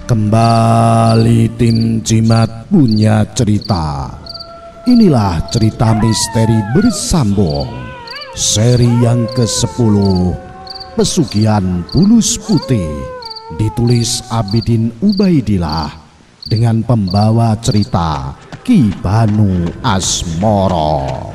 Kembali tim Jimat punya cerita. Inilah cerita misteri bersambung, seri yang ke-10, Pesugihan Bulus Putih, ditulis Abidin Ubaidillah dengan pembawa cerita Ki Banu Asmoro.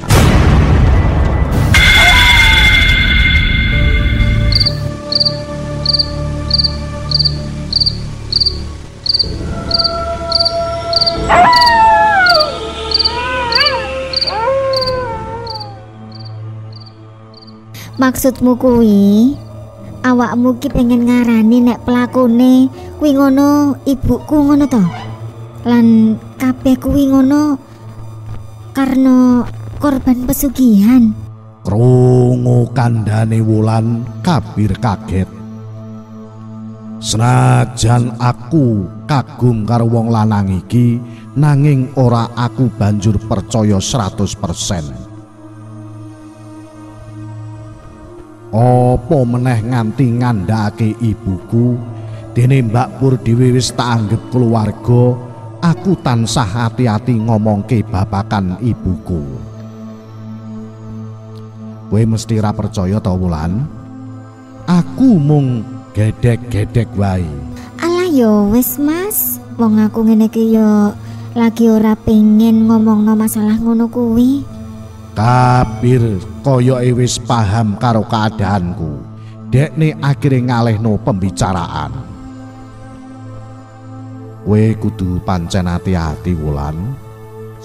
Maksudmu kuwi awakmu ki pengen ngarani nek pelakune kuwi ngono ibuku ngono to? Lan kabeh kuwi ngono karena korban pesugihan. Krungu kandhane Wulan, Kabir kaget. Senajan aku kagum karo wong lanang iki, nanging ora aku banjur percaya 100%. Apa meneh nganti ngandhake ibuku, dene Mbak Pur dhewe wis tak anggep keluarga, aku tansah hati-hati ngomongke babakan ibuku. Kowe mesti ra percaya ta Wulan? Aku mung gedek-gedek wae. Alah yo wis Mas, wong aku ngene iki yo lagi ora pengen ngomongno masalah ngono kuwi. Kabir koyoke wis paham karo keadaanku. Dekne akhire ngalehno pembicaraan. Kowe kudu pancen hati-hati Wulan.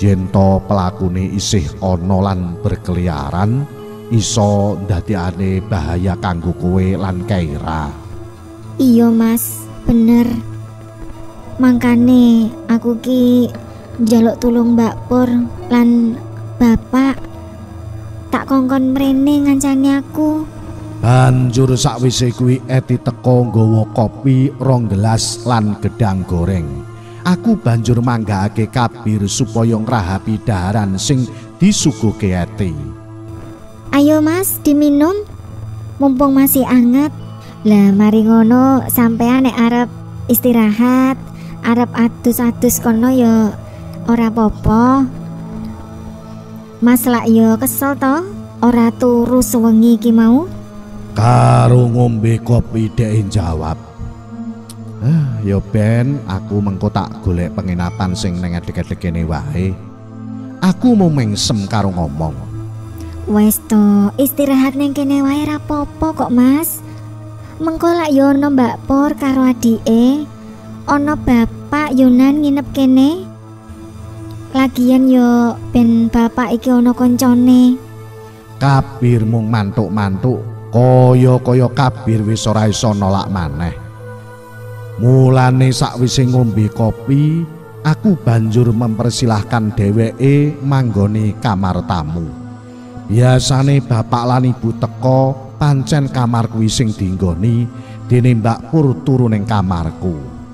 Yen to pelakune isih ana lan berkeliaran, iso ndadekake bahaya kanggo kowe lan Kaira. Iya Mas, bener. Mangkane aku ki njaluk tulung Mbak Pur lan Bapak tak kongkon mrene ngancani aku. Banjur sakwise kuwi Eti teko nggawa kopi 2 gelas lan gedang goreng. Aku banjur manggahake Kabir supaya ngrahapi daharan sing disuguhke Eti. Ayo Mas, diminum. Mumpung masih anget. Lah mari ngono sampean nek arep istirahat, arep adus-adus kono ya ora apa-apa. Mas lak yo kesel to, ora turu sewengi iki mau. Karo ngombe kopi dhek jawab. Ya ben aku mengko tak golek penginapan sing nang edek-edek kene wae. Aku mau mengsem karo ngomong. Wes to, istirahat ning kene wae ra apa-apa kok Mas. Mengko lak yo ono Mbak Pur karo adike, ono Bapak Yunan nginep kene. Lagian yo ben bapak iki ono koncone. Kabir mung mantuk-mantuk, kaya Kabir wis ora iso nolak maneh. Mulane sakwise ngombe kopi, aku banjur mempersilahkan dheweke manggone kamar tamu. Biasane bapak lan ibu teko, pancen kamar kuwi sing dinggoni, dene Mbak Pur turu ning kamarku.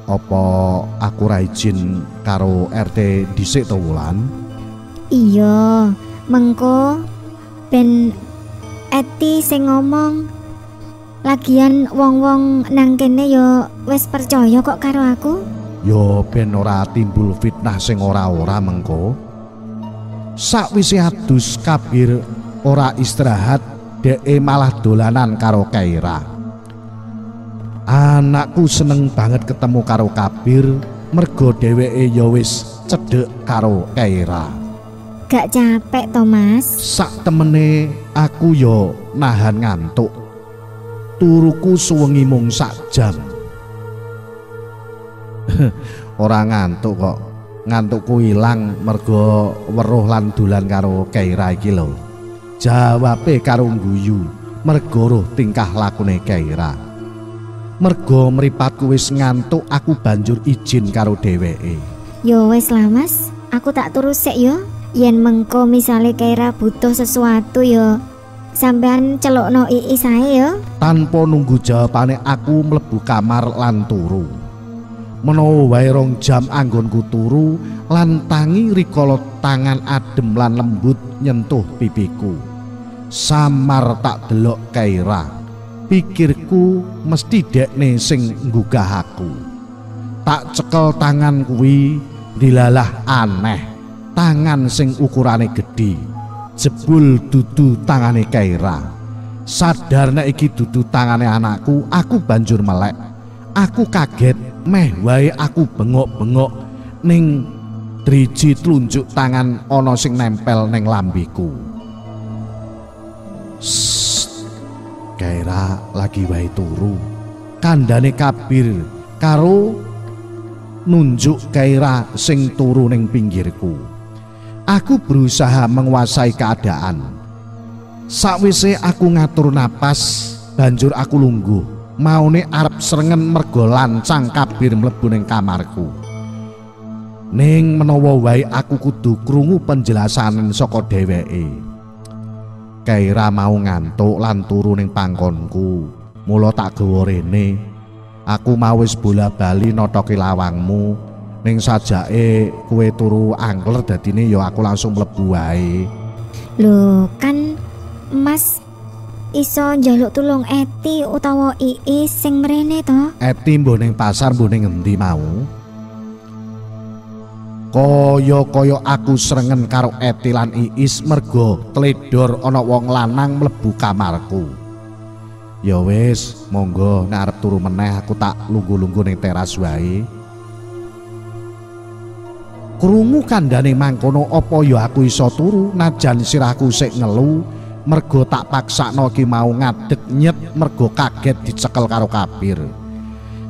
Apa aku ra izin karo RT dhisik to Wulan? Iya, mengko ben Eti sing ngomong. Lagian wong-wong nang kene yo wis percaya kok karo aku. Yo ben ora timbul fitnah sing ora-ora mengko. Sakwise adus Kabir ora istirahat, dheke malah dolanan karo Kaira. Anakku seneng banget ketemu karo Kabir, mergo dheweke ya wis cedhek karo Kaira. Gak capek to Mas? Sak temene aku ya nahan ngantuk. Turuku suwengi mung sak jam. Ora ngantuk kok. Ngantukku ilang mergo weruh lan dolan karo Kaira iki lho. Jawabe karo guyu, mergo roh tingkah lakune Kaira. Mergo mripatku wis ngantuk, aku banjur izin karo dheweke. Yo wis lah Mas, aku tak turu sik yo. Yen mengko misale Kaira butuh sesuatu yo, sampean celukno Ii sae yo. Tanpa nunggu jawabane aku mlebu kamar lan turu. Menawa wae 2 jam anggonku turu lan tangi rikala tangan adem lan lembut nyentuh pipiku. Samar tak delok Kaira. pikirku mesti dekne sing nggugah aku. Tak cekel tangan kuwi dilalah aneh, tangan sing ukurane gedhe. Jebul dudu tangane Kaira. Sadar nek iki dudu tangane anakku, aku banjur melek. Aku kaget, meh wae aku bengok-bengok ning driji tlunjuk tangan ana sing nempel ning lambeku. Kaira lagi wae turu. Kandhane Kabir karo nunjuk Kaira sing turu ning pinggirku. Aku berusaha menguasai keadaan. Sakwise aku ngatur napas, banjur aku lungguh. Maune arep srengen mergo lancang Kabir mlebu ning kamarku. Ning menawa wae aku kudu krungu penjelasan saka dheweke. Kaira mau ngantuk lan turu ning pangkonku. Mula tak gawa rene. Aku mau wis bola-bali notoki lawangmu. Ning sajake kowe turu angler dadine ya aku langsung mlebu wae. Lho, kan Mas iso njaluk tulung Eti utawa Iis sing mrene to? Eti mbuh ning pasar mbuh ning endi mau? Kaya aku srengen karo Eti lan Iis mergo tledor ana wong lanang mlebu kamarku. Ya wis, monggo nek arep turu meneh aku tak lungguh-lungguh ning teras wae. Krungu kandhane mangkono apa ya aku iso turu najan sirahku sik ngelu mergo tak paksakno ki mau ngadeg nyet mergo kaget dicekel karo Kabir.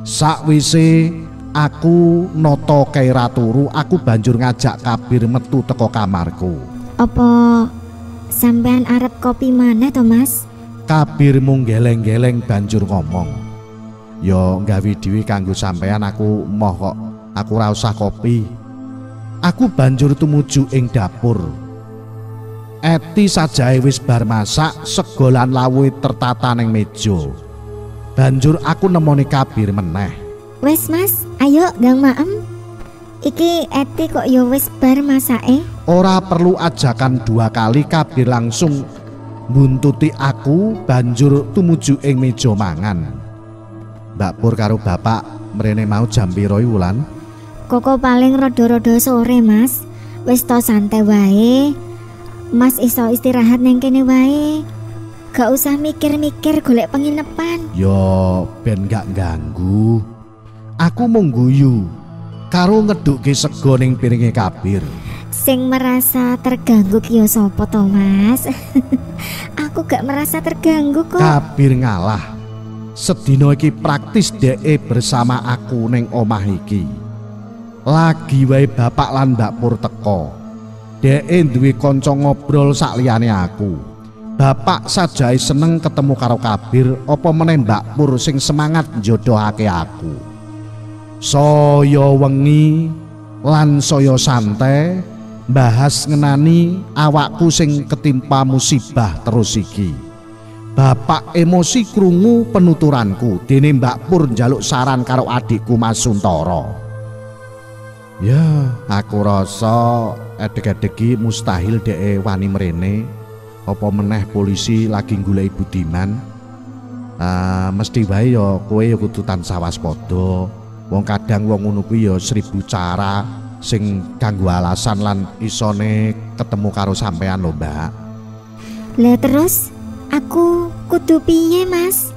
Sakwise aku nata Kaira turu, aku banjur ngajak Kabir metu teko kamarku. Apa sampean arep kopi maneh to, Mas? Kabir mung geleng-geleng banjur ngomong. Ya nggawe dhewe kanggo sampean aku moh kok. Aku ora usah kopi. Aku banjur tumuju ing dapur. Eti sajahe wis bar masak, sego lan lawuhe tertata ning meja. Banjur aku nemoni Kabir meneh. Wes Mas, ayo Gang Maem. Iki Eti kok ya wis bar masake? Ora perlu ajakan dua kali, Kabir langsung mbuntuti aku banjur tumuju ing meja mangan. Mbak Pur karo bapak mrene mau jam pira wulan? Koko paling rada-rada sore, Mas. Wis to santai wae. Mas iso istirahat ning kene wae. Gak usah mikir-mikir golek penginepan. Yo ben gak ganggu. Aku mung guyu karo ngedukke sego ning piringe Kabir. Sing merasa terganggu ki yo sapa to, Mas? Aku gak merasa terganggu kok. Kabir ngalah. Sedina iki praktis dheke bersama aku ning omah iki. Lagi wae bapak lan Mbak Pur teko. Dheke duwe kanca ngobrol sak liyane aku. Bapak sajahe seneng ketemu karo Kabir, apa meneh Mbak Pur sing semangat njodohake aku. Saya wengi lan saya santai bahas ngenani awakku sing ketimpa musibah terus iki. Bapak emosi krungu penuturanku, dene Mbak Pur njaluk saran karo adikku Mas Suntara. Ya, aku rasa edek-edeki mustahil dhek wani mrene. Apa meneh polisi lagi golek Budiman. Mesti wae ya kowe ya kudu tansah waspada. Wong kadang wong ngono kuwi ya 1000 cara sing kanggo alasan lan isone ketemu karo sampean lho, Mbak. Lah terus aku kudu piye, Mas?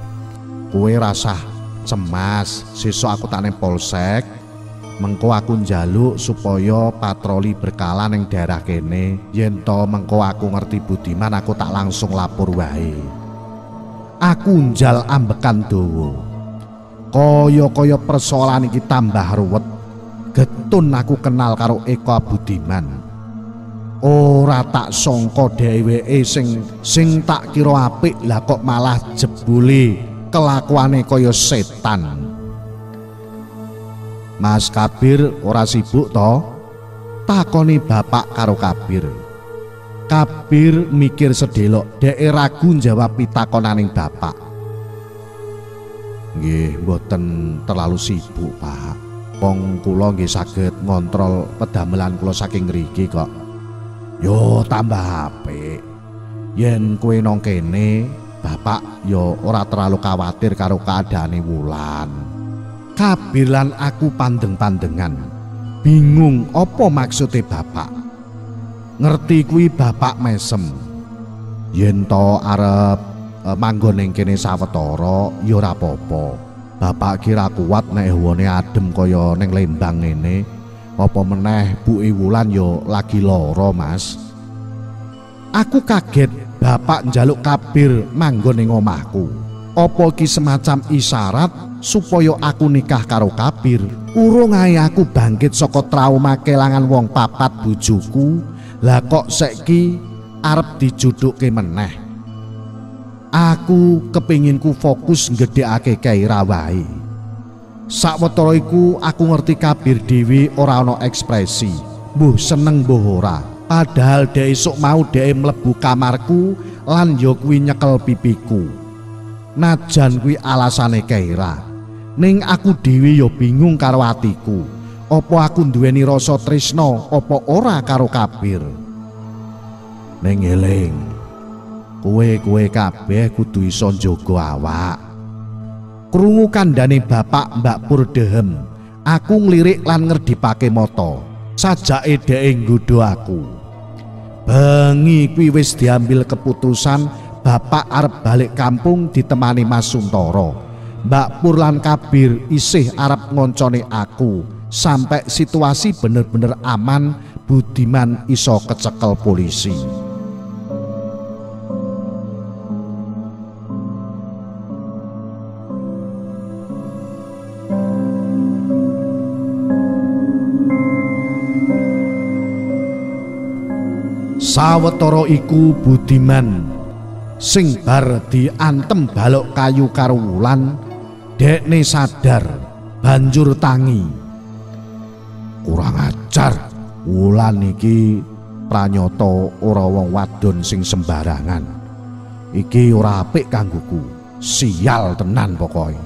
Kowe rasah cemas, sesuk aku tak nang polsek. Mengko aku njaluk supaya patroli berkala ning daerah kene. Yen to mengko aku ngerti Budiman, aku tak langsung lapor wae. Aku njal ambekan dawa. Kaya persoalan iki tambah ruwet. Getun aku kenal karo Eko Budiman. Ora tak sangka dheweke sing tak kira apik, lah kok malah jebule kelakuane kaya setan. Mas Kabir ora sibuk to? Takoni bapak karo Kabir. Kabir mikir sedelok, dhek ragu njawab pitakonaning bapak. Nggih, mboten terlalu sibuk, Pak. Wong kula nggih saged ngontrol pedamelan kula saking mriki kok. Yo tambah apik. Yen kowe nang kene, bapak yo ora terlalu khawatir karo keadaane Wulan. Kabir lan aku pandeng-pandengan, bingung apa maksudnya bapak. Ngerti kuwi bapak mesem. Yen to arep manggon ning kene sawetara ya ora apa-apa. Bapak kira kuat nek hawane adem kaya ning Lembang ngene. Apa meneh buke Wulan ya lagi lara, Mas. Aku kaget bapak njaluk Kabir manggon ning omahku. Apa iki semacam isyarat supaya aku nikah karo Kabir? Urung ae aku bangkit saka trauma kelangan wong papat bojoku. Lah kok saiki arep dijudukke meneh. Aku kepinginku fokus nggedhekake Kaira wae. Sawetara iku aku ngerti Kabir dhewe ora ana ekspresi, mbuh seneng mbuh ora. Padahal dhek esuk mau dhek mlebu kamarku lan ya kuwi nyekel pipiku. Najan kuwi alasane Kaira. Ning aku dhewe ya bingung karo atiku. Apa aku nduweni rasa tresna apa ora karo Kabir? Ning eling, kowe kabeh kudu iso njaga awak. Krungu kandhane bapak Mbak Pur dehem, aku nglirik lan ngerdipake mata. Sajake dhek nggodha aku. Bengi kuwi wis diambil keputusan bapak arep balik kampung ditemani Mas Suntoro. Mbak Pur lan Kabir isih arep ngoncone aku sampai situasi bener-bener aman. Budiman iso kecekel polisi. Sawetara iku Budiman sing bar diantem balok kayu karo Wulan, dekne sadar banjur tangi. Kurang ajar, Wulan iki pranyata ora wong wadon sing sembarangan. Iki ora apik kanggoku. Sial tenan pokoke.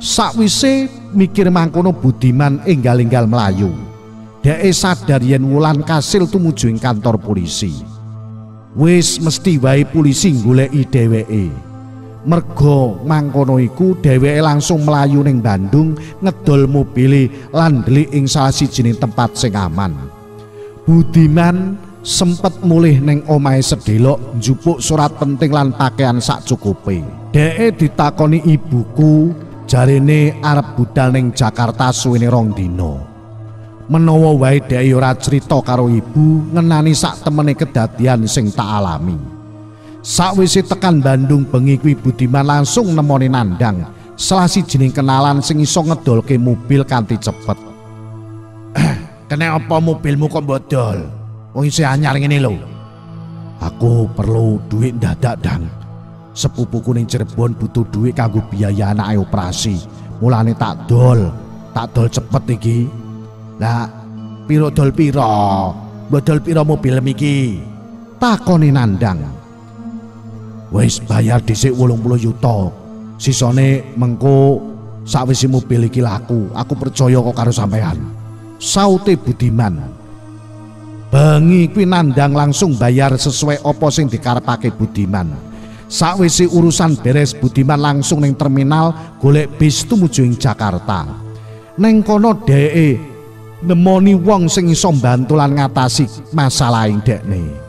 Sakwise mikir mangkono Budiman enggal-enggal mlayu. Dhek sadar yen Wulan kasil tumuju ing kantor polisi. Wis mesti wae polisi goleki dheweke. Merga mangkono iku dheweke langsung mlayu ning Bandung ngedol mobile lan ndelik ing salah sijining tempat sing aman. Budiman sempet mulih ning omahe sedelok njupuk surat penting lan pakaian sakcukupe. Dhek ditakoni ibuku, jarene arep budal ning Jakarta suwene 2 dina. Menawa wae dhek ora crita karo ibu ngenani sak temene kedadian sing tak alami. Sakwise tekan Bandung bengi kuwi Budiman langsung nemoni Nandang, salah sijining kenalan sing iso ngedolke mobil kanthi cepet. Kena apa mobilmu kok bodol? Wong isih anyar ngene lho. Aku perlu duit dadak, Dang. Sepupuku ning Cirebon butuh duit kanggo biaya anake operasi. Mulane tak dol cepet iki. Lah, piro dol piro? Bodol piro mobil iki? Takoni Nandang. Wis bayar dhisik 80 juta. Sisane mengko sakwise mobil iki laku, aku percaya kok karo sampean. Saute Budiman. Bengi kuwi Nandang langsung bayar sesuai apa sing dikarepake Budiman. Sakwise urusan beres, Budiman langsung ning terminal golek bis tumuju ing Jakarta. Neng kono dheke nemoni wong sing iso mbantu lan ngatasi masalah ing dekne.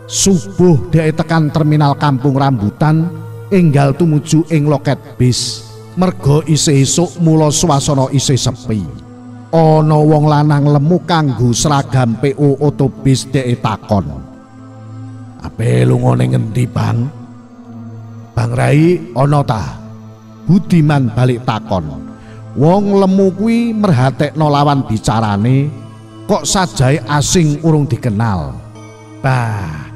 Subuh dhek tekan terminal Kampung Rambutan, enggal tumuju ing loket bis. Merga isih esuk mula swasana isih sepi. Ana wong lanang lemu kanggo seragam PO otobis dhek takon. Ape lunga ning ngendi, Bang? Bang Rai ana ta? Budiman balik takon. Wong lemu kuwi merhatekno lawan bicarane, kok sajae asing urung dikenal. Bah,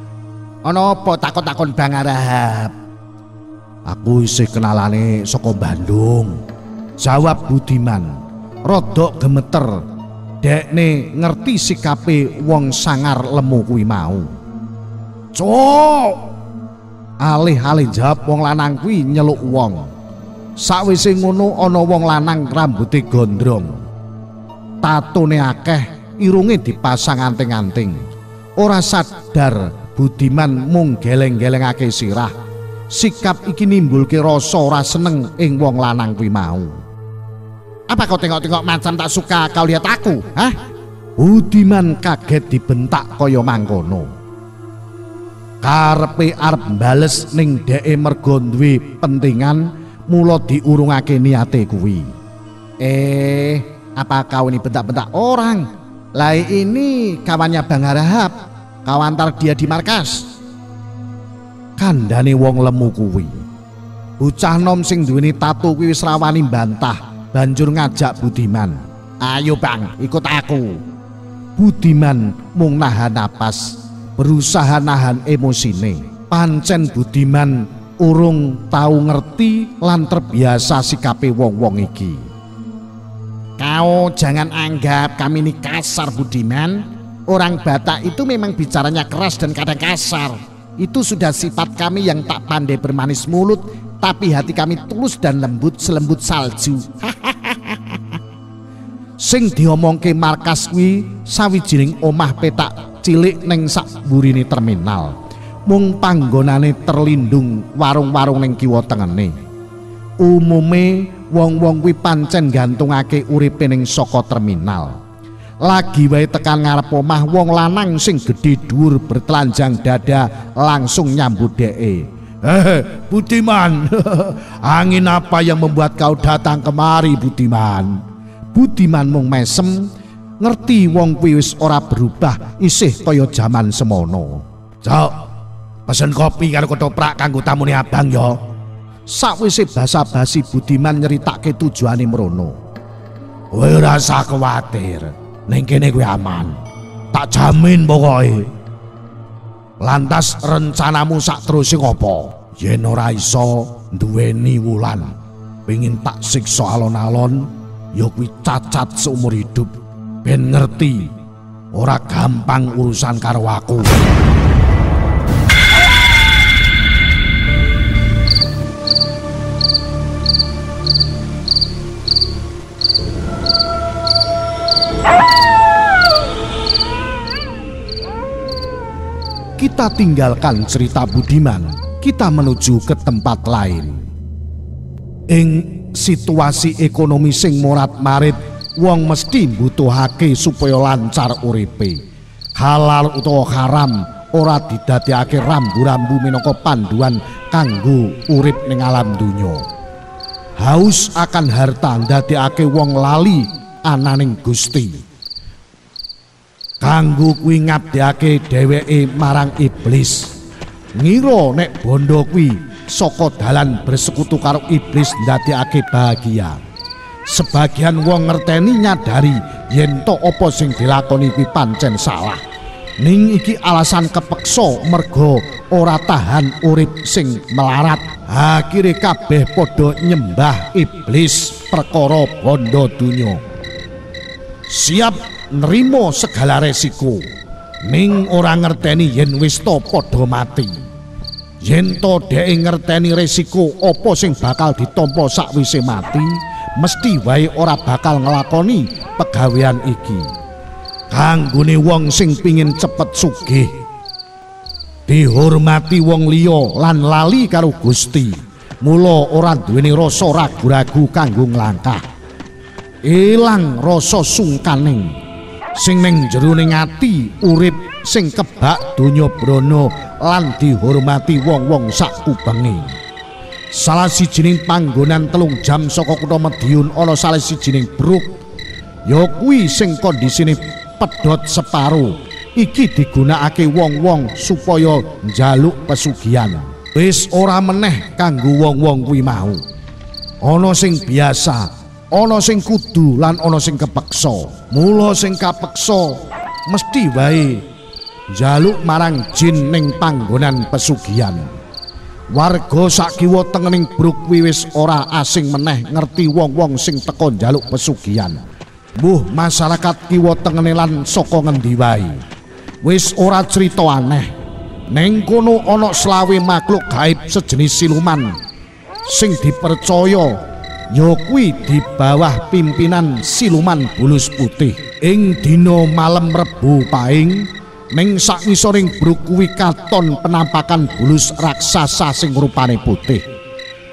ana apa takon-takon Bang Arahap? Aku isih kenalane saka Bandung. Jawab Budiman. Rodok gemeter. Dekne ngerti sikape wong sangar lemu kuwi mau. Cuk! Alih-alih jawab wong lanang kuwi nyeluk wong. Sakwise ngono ana wong lanang rambuté gondrong. Tatone akeh, irunge dipasang anting-anting. Ora sadar Budiman mung geleng-gelengake sirah Sikap iki nimbulke rasa ora seneng ing wong lanang kuwi mau. Apa kau tengok-tengok macam tak suka kau lihat aku? Hah? Budiman kaget dibentak kaya mangkono. Karepe arep bales ning dheke mergo duwe pentingan, mula diurungake niate kuwi. Apa kau ini bentak-bentak orang? Lah ini kawannya Bang Harahap. Kau antar dia di markas. Kandhane wong lemu kuwi. Bocah nom sing duweni tato kuwi wis rawani bantah. Banjur ngajak Budiman, "Ayo Bang, ikut aku." Budiman mung nahan napas, berusaha nahan emosine. Pancen Budiman urung tau ngerti lan terbiasa sikape wong-wong iki. "Kau jangan anggap kami ini kasar, Budiman. Orang Batak itu memang bicaranya keras dan kadang kasar. Itu sudah sifat kami yang tak pandai bermanis mulut, tapi hati kami tulus dan lembut selembut salju." Sing diomongke markas kuwi sawijining omah petak cilik ning sakburine terminal. Mung panggonane terlindung warung-warung ning kiwa tengene. Umume wong-wong kuwi pancen gantungake uripe ning saka terminal. Lagi wae tekan ngarep omah wong lanang sing gedhe dhuwur bertelanjang dada langsung nyambut dheke. Budiman, angin apa yang membuat kau datang kemari, Budiman?" Budiman mung mesem, ngerti wong kuwi wis ora berubah, isih kaya jaman semono. "Cok, pesen kopi karo ketoprak kanggo tamune abang ya." Sakwise basa-basi Budiman nyeritake tujuane mrono. "Kowe ora usah kuwatir, ning kene kuwi aman. Tak jamin pokoke." "Lantas rencanamu sak terus ngopo? Yen ora iso duweni wulan, pengin tak siksa alon-alon, ya kuwi cacat seumur hidup. Ben ngerti, ora gampang urusan karo aku." Kita tinggalkan cerita Budiman, kita menuju ke tempat lain. Ing situasi ekonomi sing morat-marit, wong mesti mbutuhake supaya lancar uripe. Halal utawa haram ora didadekake rambu-rambu minangka panduan kanggo urip ning alam donya. Haus akan harta ndadekake wong lali ananing Gusti. Kanggo kuwi ngabdekake dheweke marang iblis. Ngira nek bondo kuwi saka dalan bersekutu karo iblis ndadekake bahagia. Sebagian wong ngerteni nyadari yen to apa sing dilakoni kuwi pancen salah. Ning iki alasan kepeksa mergo ora tahan urip sing melarat. Akhire kabeh padha nyembah iblis perkara bondo donya. Siap nerimo segala resiko, ning ora ngerteni yen wis to padha mati. Yen to dhek ngerteni resiko apa sing bakal ditampa sakwise mati, mesti wae ora bakal nglakoni pegawean iki. Kanggone wong sing pingin cepet sugih, dihormati wong liya lan lali karo Gusti, mula ora duweni rasa ragu-ragu kanggo nglangkah. Ilang rasa sungkaning sing ning jeroning ati urip sing kebak donya brana lan dihormati wong-wong sakubenge. Salah sijining panggonan 3 jam saka kutha Madiun ana salah sijining bruk, ya kuwi sing kondisine pedhot separo. Iki digunakake wong-wong supaya njaluk pesugihan. Wis ora meneh kanggo wong-wong kuwi mau. Ana sing biasa, ana sing kudu lan ana sing kepeksa. Mula sing kapeksa mesti wae njaluk marang jin ning panggonan pesugihan. Warga sak kiwa tengening bruk kuwi wis ora asing meneh ngerti wong-wong sing teka njaluk pesugihan. Mbuh masyarakat kiwa tengene lan saka ngendi wae. Wis ora crita aneh. Ning kono ana 20 makhluk gaib sejenis siluman sing dipercaya ya kuwi di bawah pimpinan siluman bulus putih. Ing dina malem Rebo Pahing, ning sakwisoring bruk kuwi katon penampakan bulus raksasa sing rupane putih.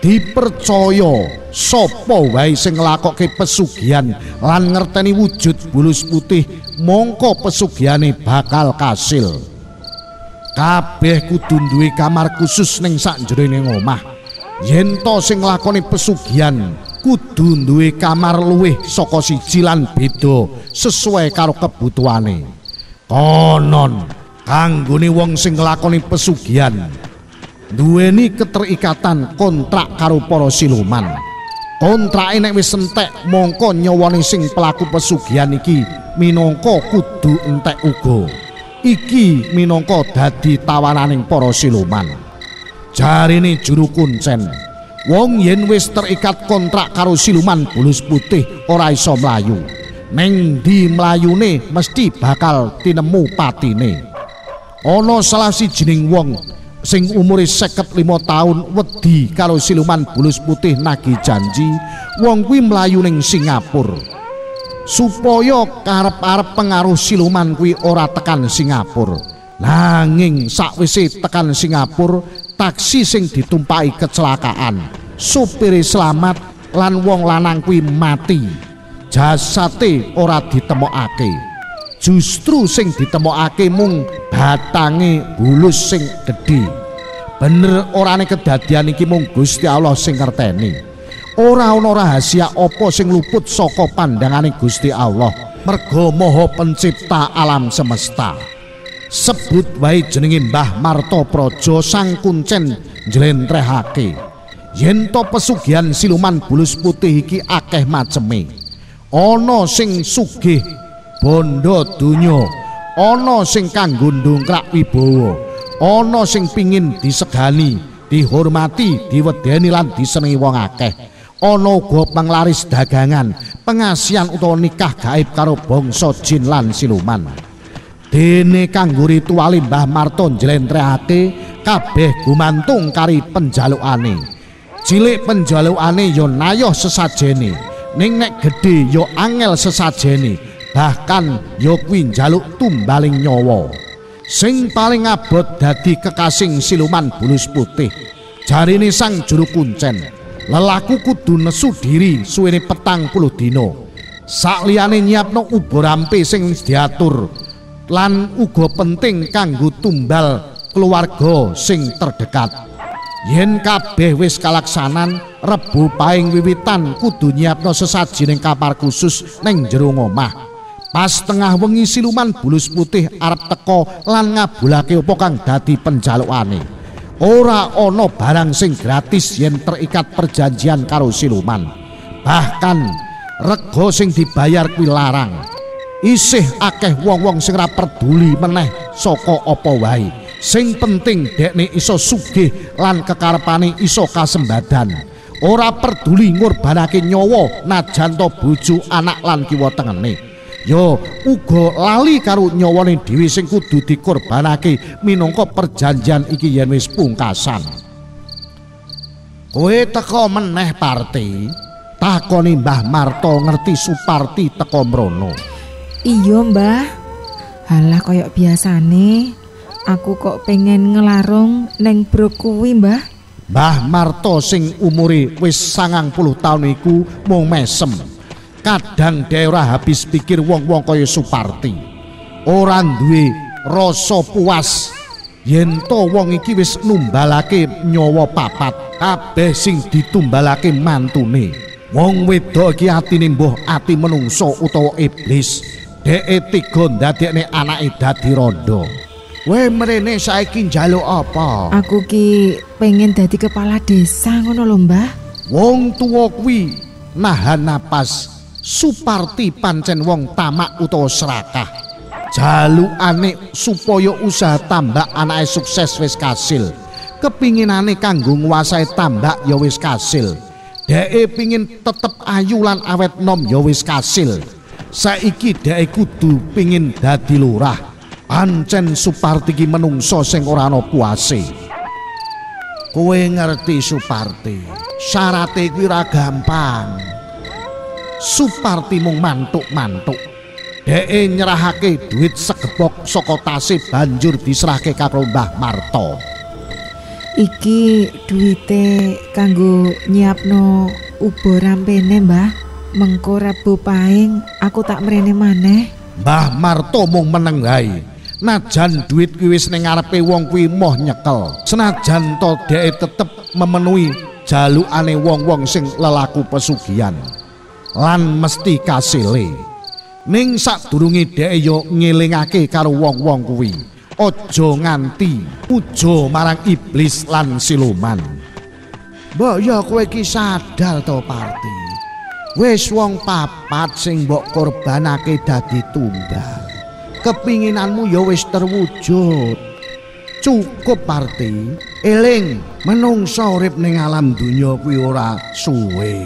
Dipercaya sapa wae sing nglakokke pesugihan lan ngerteni wujud bulus putih mongko pesugihane bakal kasil. Kabeh kudu duwe kamar khusus ning sakjerone omah. Yen to sing nglakoni pesugihan kudu duwe kamar luwih saka siji lan beda sesuai karo kebutuhane. Konon kanggone wong sing nglakoni pesugihan duweni keterikatan kontrak karo para siluman. Kontrake nek wis entek mongko nyawane sing pelaku pesugihan iki minangka kudu entek uga. Iki minangka dadi tawananing para siluman. Jarine juru kuncen, wong yen wis terikat kontrak karo siluman bulus putih ora iso mlayu. Neng di mlayune mesti bakal tinemu patine. Ana salah sijining wong sing umure 55 taun wedi karo siluman bulus putih nagih janji wong kuwi mlayu ning Singapura supaya karep-arep pengaruh siluman kuwi ora tekan Singapura. Nanging sakwise tekan Singapura, taksi sing ditumpaki kecelakaan, supire selamat lan wong lanang kuwi mati. Jasate ora ditemokake. Justru sing ditemokake mung batange bulus sing gedhe. Bener orane kedadian iki mung Gusti Allah sing ngerteni. Ora ana rahasia apa sing luput saka pandangane Gusti Allah. Merga Maha Pencipta alam semesta. Sebut wae jenenge Mbah Martapraja sang kuncen njlentrehake. Yen to pesugihan siluman bulus putih iki akeh maceme. Ana sing sugih bondo donya, ana sing kanggo ndongkrak wibawa, ana sing pingin disegani, dihormati, diwedeni lan disenengi wong akeh. Ana uga panglaris dagangan, pengasihan utawa nikah gaib karo bangsa jin lan siluman. Dene kanggo ritual Mbah Marta njlentrehake kabeh gumantung kari penjalukane. Cilik penjalukane ya nayoh sesajene. Ning nek gedhe ya angel sesajene, bahkan ya kuwi njaluk tumbaling nyawa. Sing paling abot dadi kekasing siluman bulus putih. Jarine sang juru kuncen, lelaku kudu nesu diri suwene 40 dina. Sakliyane nyiapno ubur rampe sing wis diatur lan uga penting kanggo tumbal keluarga sing terdekat. Yen kabeh wis kalaksanan, Rebo paing wiwitan kudu nyiapno sesaji ning kamar khusus ning jero omah. Pas tengah wengi siluman bulus putih arep teka lan ngabulake apa kang dadi penjalukane. Ora ana barang sing gratis yen terikat perjanjian karo siluman. Bahkan rega sing dibayar kuwi larang. Isih akeh wong-wong sing ora peduli meneh saka apa wae. Sing penting dekne iso sugih lan kekarepane iso kasembadan. Ora peduli ngorbanake nyawa najan to bojo, anak lan kiwa tengene. Yo uga lali karo nyawane dhewe sing kudu dikorbanake minangka perjanjian iki yen wis pungkasan. Kowe teko meneh Parti? Takoni Mbah Marta ngerti Suparti teko mrono. Iya Mbah, halah koyok biasane aku kok pengen ngelarung neng brok kuwi Mbah. Mbah Marta sing umure wis 90 taun iku mung mesem. Kadang dhek ora habis pikir wong-wong kaya Suparti. Ora duwe rasa puas yen to wong iki wis numbalake nyawa papat. Kabeh sing ditumbalake mantune. Wong wedok iki atine mbuh ati menungso utawa iblis. Dheke tiga ndadekne anake dadi randha. Weh mrene saiki njaluk apa? Aku ki pengen dadi kepala desa ngono lho Mbah. Wong tuwa kuwi nahan napas. Suparti pancen wong tamak utawa serakah. Jalukane supaya usaha tambak anake sukses wis kasil. Kepinginane kanggo nguasai tambak ya wis kasil. Dheke pingin tetep ayu lan awet nom ya wis kasil. Saiki dheke kudu pingin dadi lurah. Pancen Suparti ki menungso sing ora ana puase. Kowe ngerti Suparti, syarate kuwi ora gampang. Suparti mung mantuk-mantuk. Dheke nyerahake duit segepok saka tase banjur diserahke karo Mbah Marto. Iki duwite kanggo nyiapno ubo rampene, Mbah. Mengko Rebo Pahing aku tak mrene maneh. Mbah Marto mung meneng wae. Najan duit kuwi wis ning ngarepe wong kuwi moh nyekel. Senajan to dheke tetep memenuhi jalukane wong-wong sing lelaku pesugihan. Lan mesti kasile. Ning sadurunge dheke yo ngelingake karo wong-wong kuwi. Aja nganti puja marang iblis lan siluman. Mbok ya kowe iki sadar to, Parti. Wis wong papat sing mbok korbanake dadi tunggal. Kepinginanmu ya wis terwujud. Cukup, Parti. Eling, menungsa urip ning alam donya kuwi ora suwe.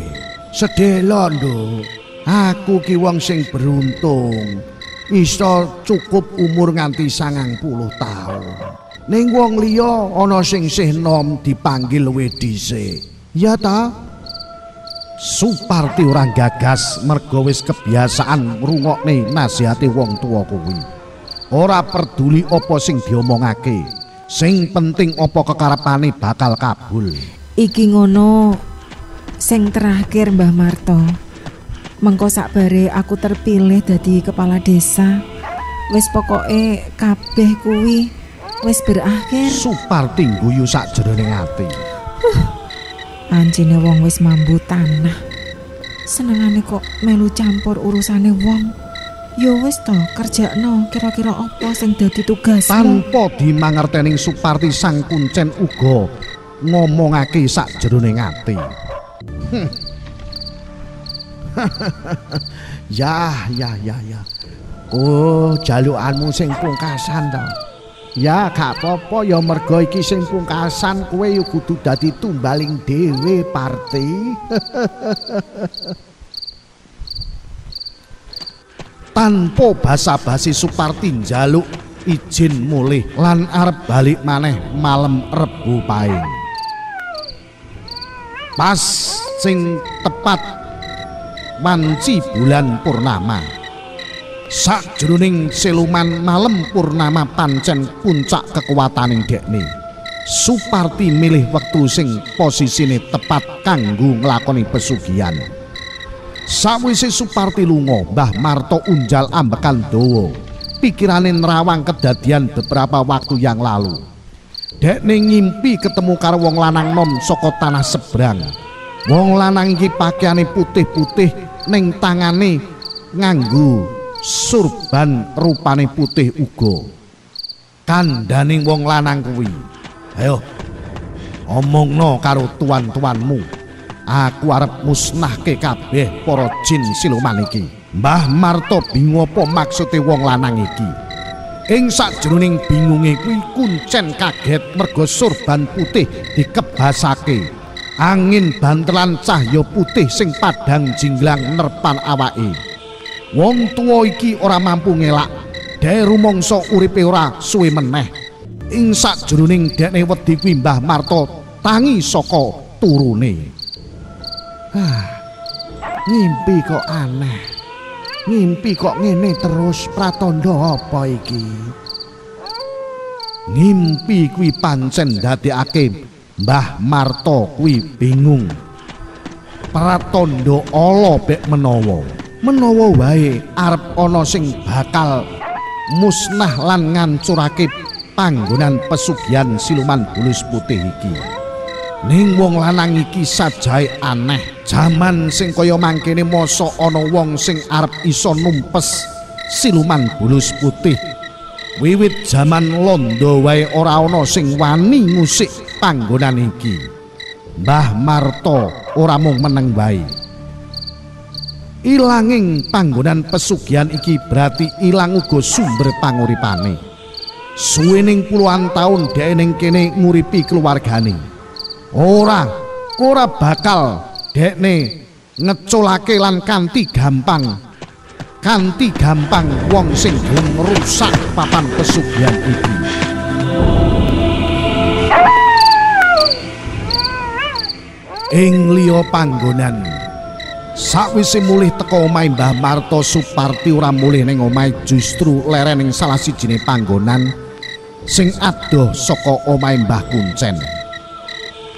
Sedhela, Nduk. Aku ki wong sing beruntung. Iso cukup umur nganti 90 taun. Ning wong liya ana sing isih nom dipanggil luwih dhisik. Ya ta? Suparti ora gagas merga wis kebiasaan ngrungokne nasihate wong tuwa kuwi. Ora peduli apa sing diomongake, sing penting apa kekarepane bakal kabul. Iki ngono sing terakhir, Mbah Marto. Mengko sakbare aku terpilih dadi kepala desa, wis pokoke kabeh kuwi wis berakhir. Suparti guyu sakjroning ati. Anjine wong wis mambu tanah. Senengane kok melu campur urusane wong. Ya wis to, kerjakno kira-kira apa sing dadi tugasmu. Tanpa dimangertening Suparti sang kuncen uga ngomongake sakjroning ati. Ya. Oh, jalukanmu sing pungkasan to. Ya gak apa-apa ya merga iki sing pungkasan kowe ya kudu dadi tumbaling dhewe, Parti. Tanpa basa-basi Suparti njaluk izin mulih lan arep balik maneh malem Rebo Pahing. Pas sing tepat wanci bulan purnama. Sakjroning siluman malem purnama pancen puncak kekuwataning dekne. Suparti milih wektu sing posisine tepat kanggo nglakoni pesugihan. Sawise Suparti lunga, Mbah Marto unjal ambekan dawa. Pikirane nerawang kedadian beberapa waktu yang lalu. Dekne ngimpi ketemu karo wong lanang nom saka tanah seberang. Wong lanang iki pakaiane putih-putih, ning tangane nganggo surban rupane putih uga. Kandhaning wong lanang kuwi, "Ayo, omongno karo tuan-tuanmu. Aku arep musnahke kabeh para jin siluman iki." Mbah Marto bingung apa maksude wong lanang iki. Ing sakjroning bingunge kuwi kuncen kaget merga surban putih dikebasake. Angin bantelan cahya putih sing padhang jinglang nerpan awake. Wong tuwa iki ora mampu ngelak, dhewe rumangsa uripe ora suwe meneh. Ing sakjroning dekne wedi kuwi Mbah Marto tangi saka turune. Ngimpi kok aneh. Ngimpi kok ngene terus, pratandha apa iki? Ngimpi kuwi pancen ndadekake Mbah Marto kuwi bingung. Pratandha ala bek menawa wae arep ana sing bakal musnah lan ngancurake panggonan pesugihan siluman bulus putih iki. Ning wong lanang iki sajae aneh. Jaman sing kaya mangkene mosok ana wong sing arep iso numpes siluman bulus putih. Wiwit jaman londo wae ora ana sing wani ngusik panggonan iki. Mbah Marto ora mung meneng wae. Ilanging panggonan pesugihan iki berarti ilang uga sumber panguripane. Suwening puluhan taun dhek ning kene nguripi keluargane. Ora bakal dekne ngeculake lan kanthi gampang wong sing gelem rusak papan pesugihan iki. Ing liya panggonan Sakwise mulih teka omahe Mbah Marto, Suparti ora mulih ning omahe, justru leren ning salah sijine panggonan sing adoh saka omahe Mbah Kuncen.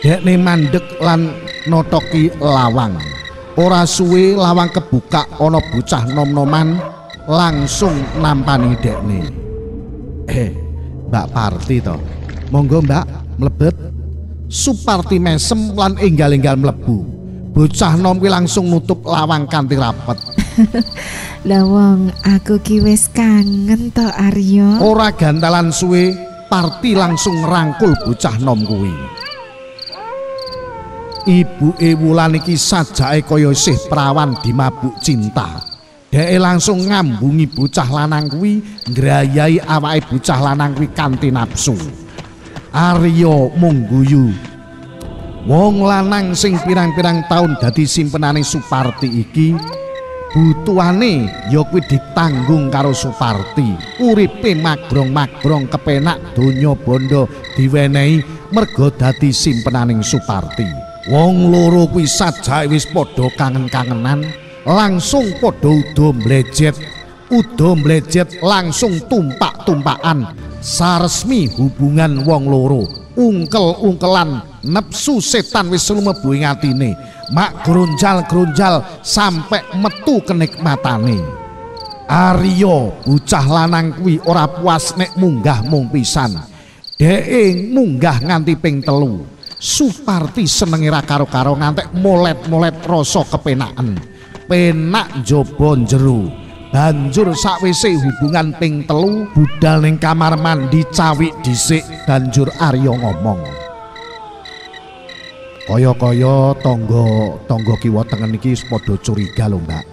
Dekne mandeg lan notoki lawang. Ora suwe lawang kebuka, ana bocah nom-noman langsung nampani dekne. Mbak Parti to. Monggo Mbak, mlebet. Suparti mesem lan enggal-enggal mlebu. Bocah nom kuwi langsung nutup lawang kanthi rapet. Lah wong aku ki wis kangen to Aryo. Ora gantalan suwe, Parti langsung ngrangkul bocah nom kuwi. Ibuke Wulan iki sajake kaya isih prawan dimabuk cinta. Dheke langsung ngambungi bocah lanang kuwi, ngrayai awake bocah lanang kuwi kanthi nafsu. Aryo mung guyu. Wong lanang sing pirang-pirang taun dadi simpenane Suparti iki butuhane ya kuwi ditanggung karo Suparti. Uripe magrong-magrong kepenak, donya bondo diwenehi merga dadi simpenaning Suparti. Wong loro kuwi sajake wis padha kangen-kangenan, langsung padha udo mlejet langsung tumpak-tumpakan. Saresmi hubungan wong loro, ungkel-ungkelan, nepsu setan wis lumebu ing atine, mak gronjal-gronjal sampe metu kenikmatane. Aryo bocah lanang kuwi ora puas nek munggah mung pisan. Dheke munggah nganti ping 3. Suparti senenge ra karo-karo ngantek molet-molet rasa kepenaken. Penak njaba njero. Banjur sakwise hubungan ping 3 budal ning kamar mandi cawik dhisik, banjur Aryo ngomong. Kaya-kaya tangga kiwa tengen iki padha curiga lho, Mbak.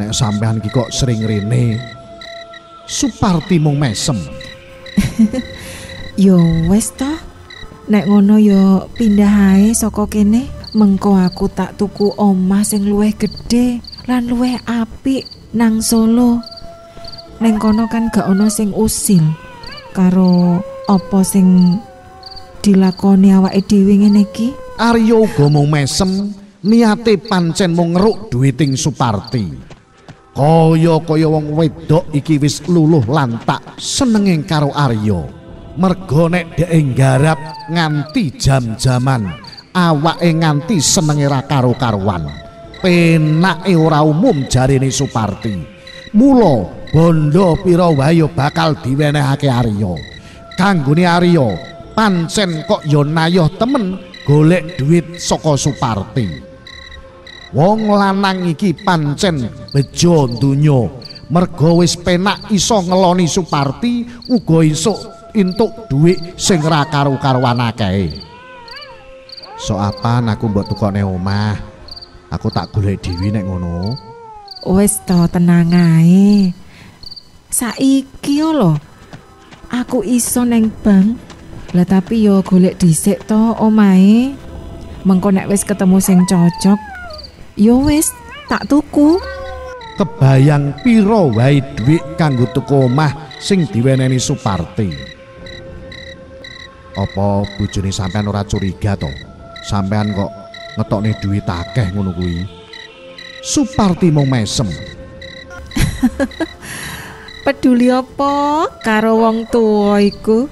Nek sampean iki kok sering rene. Suparti mung mesem. Yo wis ta. Nek ngono yo pindah ae saka kene. Mengko aku tak tuku omah sing luwih gedhe lan luwih apik nang Solo. Neng kono kan gak ono sing usil karo apa sing dilakoni awake dhewe ngene iki. Aryo uga mung mesem, niate pancen mung ngeruk dhuwiting Suparti. Kaya wong wedok iki wis luluh lantak senenge karo Aryo. Merga nek dhek nggarap nganti jam-jaman, awake nganti senenge ra karo-karuan. Penake ora umum jarine Suparti. Mula bondo pira wae bakal diwenehake Aryo. Kanggone Aryo pancen kok ya nayoh temen golek duit saka Suparti. Wong lanang iki pancen bejo donya, merga wis penak iso ngeloni Suparti, uga isuk entuk duit sing ra karo-karuan akeh. Sok apan aku mbok tukone omah. Aku tak golek dhewe nek ngono. Wis to tenang ae. Saiki lho aku iso neng bank. Lah tapi yo golek dhisik to omahe. Mengko nek wis ketemu sing cocok, yo wis tak tuku. Kebayang pira wae dhuwit kanggo tuku omah sing diweneni Suparti. Apa bojone sampean ora curiga to? Sampean kok ngetokne dhuwit akeh ngono kuwi. Suparti mung mesem. Peduli apa karo wong tuwa iku?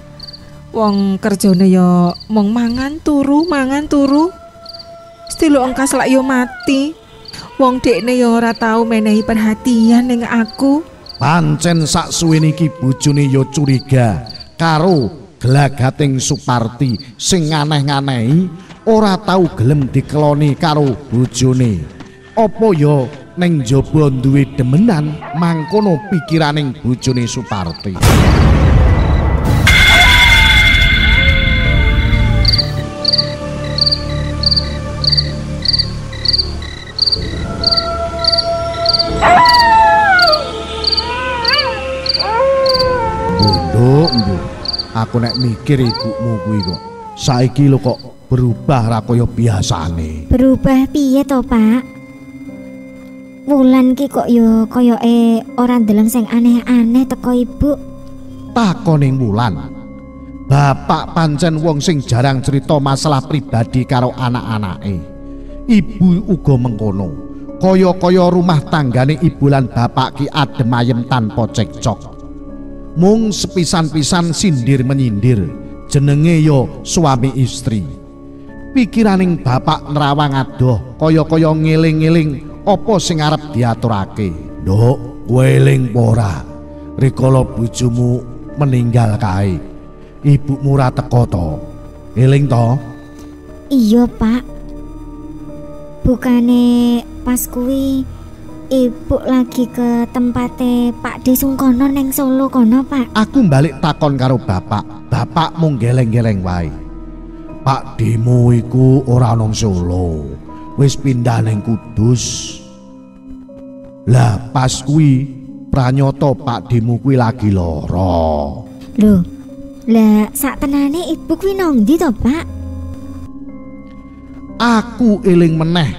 Wong kerjane ya mung mangan turu. Stilo engkas lak yo mati. Wong dekne ya ora tau menehi perhatian ning aku. Pancen sak suwene iki bojone ya curiga karo glagating Suparti sing aneh-anehi, ora tau gelem dikeloni karo bojone. Apa ya ning njaba duwe demenan mangkono pikiraning bojone Suparti. Bondo, aku nek mikir ibumu kuwi kok saiki lho kok berubah ra kaya biasane. Berubah piye to, Pak? Wulan ki kok yo koyoke ora ndeleng sing aneh-aneh teko ibu. Takoning Wulan. Bapak pancen wong sing jarang cerita masalah pribadi karo anak-anake. Ibu uga mengkono. Kaya-kaya rumah tanggane ibu lan bapak ki adem ayem tanpa cekcok. Mung sepisan-pisan sindir menyindir, jenenge yo suami istri. Pikiraning bapak nerawang adoh, kaya-kaya ngeling-eling apa sing arep diaturake. Nduk, kowe eling ora? Rikala bojomu meninggal kae, ibumu ora teko to. Eling to? Iya, Pak. Bukane pas kuwi ibu lagi ke tempate Pak De Sungkono neng Solo kono, Pak. Aku balik takon karo bapak. Bapak mung geleng-geleng wae. Pak Demu iku ora nang Solo, wis pindah neng Kudus. Lah pas kuwi pranyata Pak Demu kuwi lagi lara. Lho, lah sak tenane ibu kuwi nang ndi to, Pak? Aku eling meneh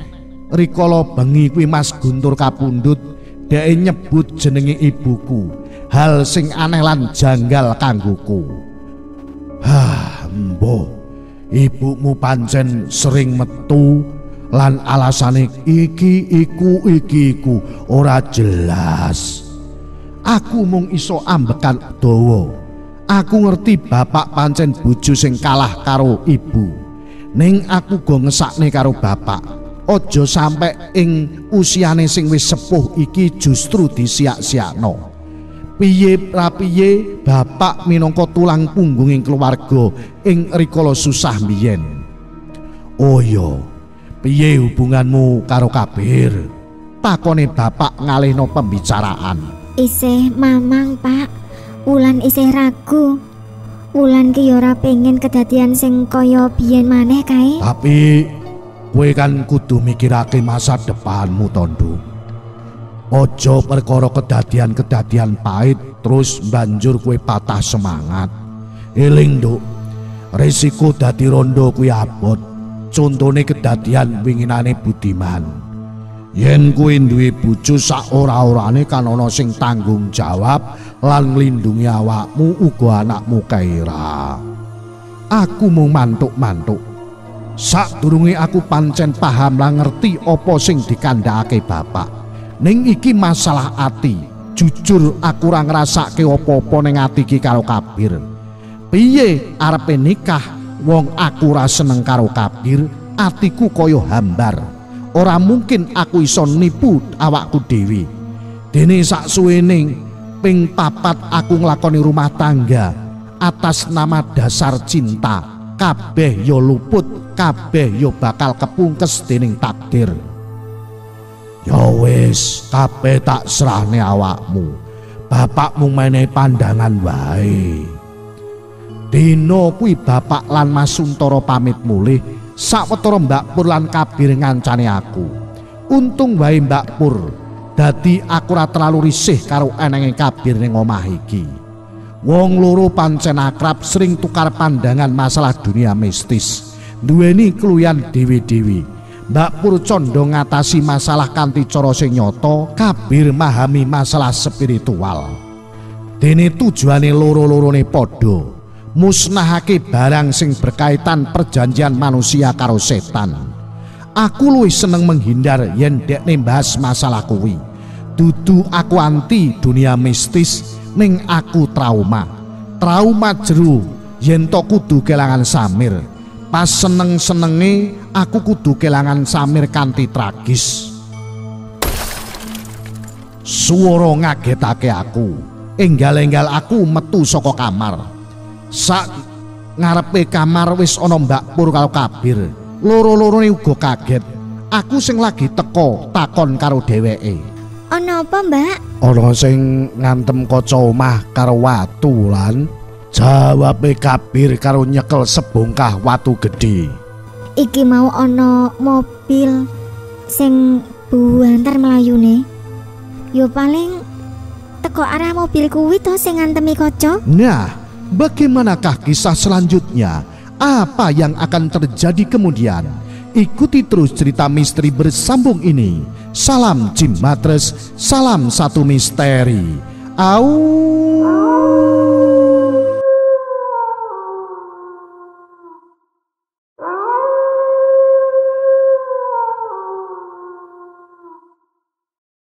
rikala bengi kuwi Mas Guntur kapundhut dhek nyebut jenenge ibuku, hal sing aneh lan janggal kanggoku. Mbah, ibumu pancen sering metu lan alasane iki iku ora jelas. Aku mung iso ambekan dawa. Aku ngerti bapak pancen bojo sing kalah karo ibu. Ning aku go ngesakne karo bapak, aja sampe ing usiane sing wis sepuh iki justru disiak-siakno. Piye rapiye bapak minangka tulang punggunging keluarga ing rikala susah biyen. Oh iya, piye hubunganmu karo Kabir? Takone bapak ngalihno pembicaraan. Isih mamang, Pak. Wulan isih ragu. Wulan ki ora pengen kedadian sing kaya biyen maneh kae. Tapi kowe kan kudu mikirake masa depanmu, Tondo. Ojo perkara kedadian-kedadian pahit terus banjur kowe patah semangat. Eling, Nduk. Risiko dadi rondo kuwi abot. Contone kedadian winginane Budiman. Yen kowe duwe bojo sak ora-orane kan ana sing tanggung jawab lan nglindungi awakmu uga anakmu Kaira. Aku mung mantuk-mantuk. Sadurunge aku pancen paham lan ngerti apa sing dikandhakake bapak. Ning iki masalah ati. Jujur aku ora ngrasake apa-apa ning ati iki karo Kabir. Piye arepe nikah wong aku ora seneng karo Kabir, atiku kaya hambar. Ora mungkin aku iso nipu awakku dhewe. Dene saksuwene ping 4 aku nglakoni rumah tangga atas nama dasar cinta. Kabeh yo luput, kabeh yo bakal kepungkes dening takdir. Ya wis, kabeh tak serahne awakmu. Bapakmu menehi pandangan wae. Dina kuwi bapak lan Mas Suntara pamit mulih. Sawetara Mbak Pur lan Kabir ngancani aku. Untung wae Mbak Pur, dadi aku ora terlalu risih karo enenge Kabir ning omah iki. Wong loro pancen akrab, sering tukar pandangan masalah dunia mistis, duweni kluyan dewe-dewe. Mbak Pur condong ngatasi masalah kanthi cara sing nyata, Kabir mahami masalah spiritual. Dene tujuane loro-lorone padha, musnahake barang sing berkaitan perjanjian manusia karo setan. Aku luwih seneng menghindar yen dekne bahas masalah kuwi. Dudu aku anti dunia mistis, ning aku trauma jero yen to kudu kelangan Samir. Pas seneng-senenge aku kudu kelangan Samir kanthi tragis. Swara ngagetake aku. Enggal-enggal aku metu saka kamar. Sak ngarepe kamar wis ana Mbak Pur karo Kabir. Loro-lorone uga kaget. Aku sing lagi teko takon karo dheweke. Ana apa, Mbak? Ana sing ngantem kaca omah karo watu lan. Jawabe Kabir karo nyekel sebongkah watu gedhe. Iki mau ana mobil sing buantar melayune. Yo paling teko arah mobil kuwi to sing ngantemi kaca. Nah, bagaimanakah kisah selanjutnya? Apa yang akan terjadi kemudian? Ikuti terus cerita misteri bersambung ini. Salam Jin Matres, salam satu misteri. Au.